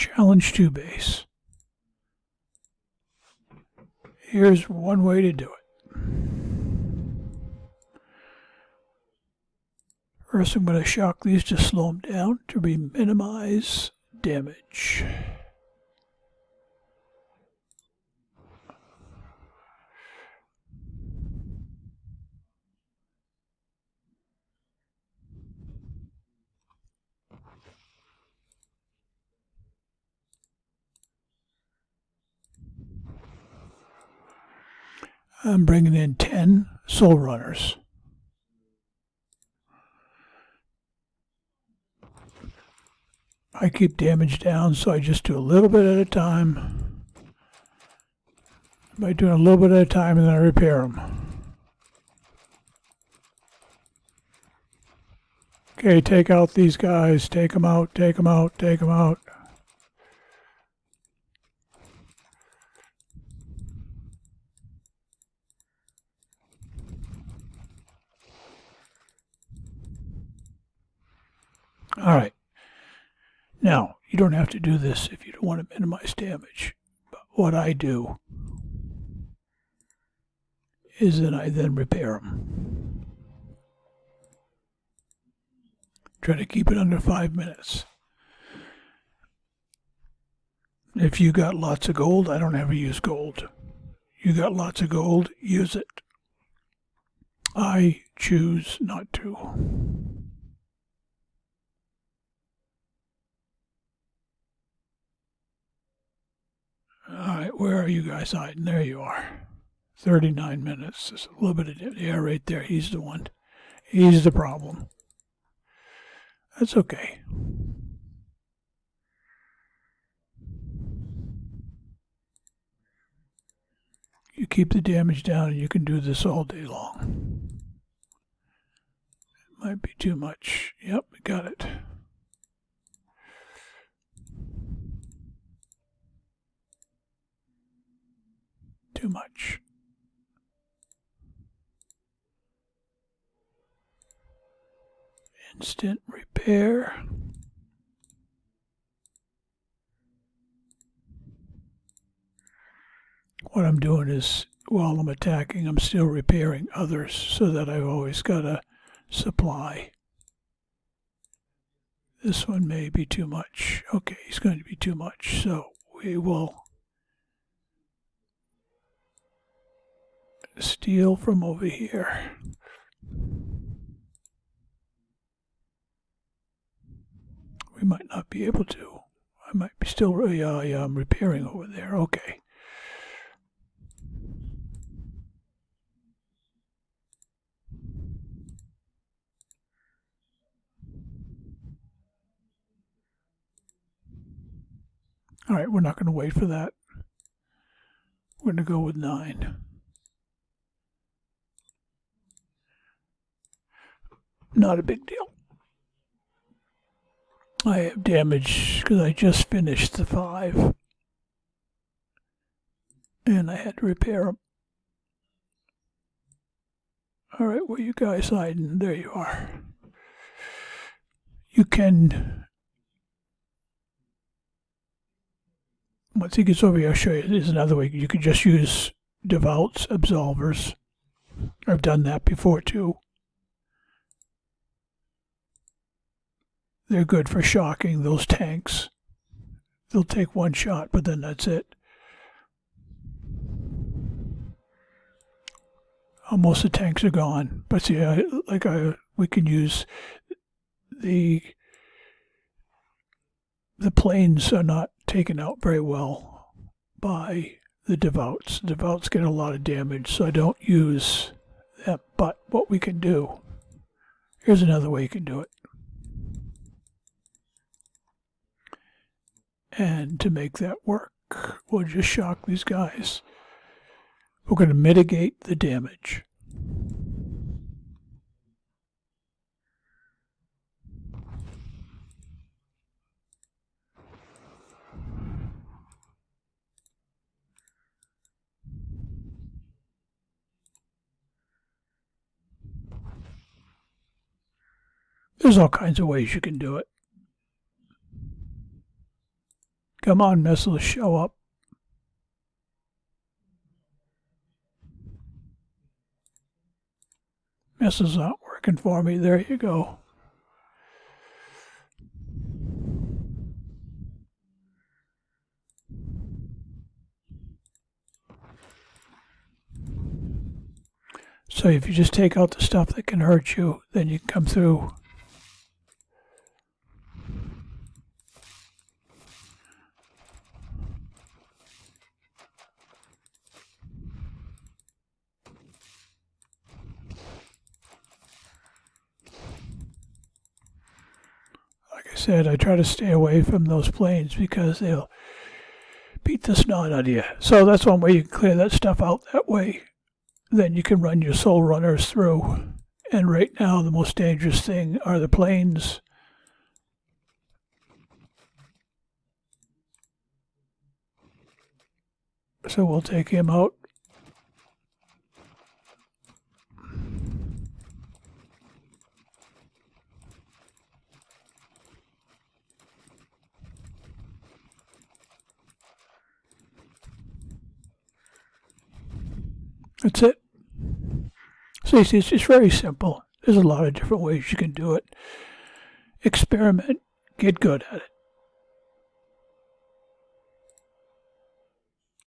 Challenge 2 base. Here's one way to do it. First, I'm going to shock these to slow them down to minimize damage. I'm bringing in 10 Soul Runners. I keep damage down, so I just do a little bit at a time. By doing a little bit at a time, and then I repair them. Okay, take out these guys. Take them out, take them out, take them out. All right. Now, you don't have to do this if you don't want to minimize damage. But what I do is that I then repair them. Try to keep it under 5 minutes. If you got lots of gold, I don't ever use gold. You got lots of gold, use it. I choose not to. Alright, where are you guys hiding? There you are. 39 minutes. There's a little bit of, yeah, right there. He's the one. He's the problem. That's okay. You keep the damage down and you can do this all day long. It might be too much. Yep, got it. Too much. Instant repair. What I'm doing is, while I'm attacking, I'm still repairing others so that I've always got a supply. This one may be too much. Okay, he's going to be too much, so we will steal from over here. We might not be able to. I might be still I'm repairing over there. Okay. All right, we're not going to wait for that. We're going to go with 9. Not a big deal. I have damage because I just finished the 5. And I had to repair them. All right, where you guys hiding? There you are. You can... Once he gets over here, I'll show you. There's another way. You can just use Devout's Absolvers. I've done that before, too. They're good for shocking those tanks. They'll take one shot, but then that's it. Most of the tanks are gone. But see, we can use the planes are not taken out very well by the Devouts. The Devouts get a lot of damage, so I don't use them. But what we can do, here's another way you can do it. And to make that work, we'll just shock these guys. We're going to mitigate the damage. There's all kinds of ways you can do it. Come on, missiles, show up. Missiles aren't working for me. There you go. So if you just take out the stuff that can hurt you, then you can come through. Like I said, I try to stay away from those planes because they'll beat the snot out of you. So that's one way you can clear that stuff out that way. Then you can run your soul runners through. And right now, the most dangerous thing are the planes. So we'll take him out. That's it. See, it's just very simple. There's a lot of different ways you can do it. Experiment, get good at it.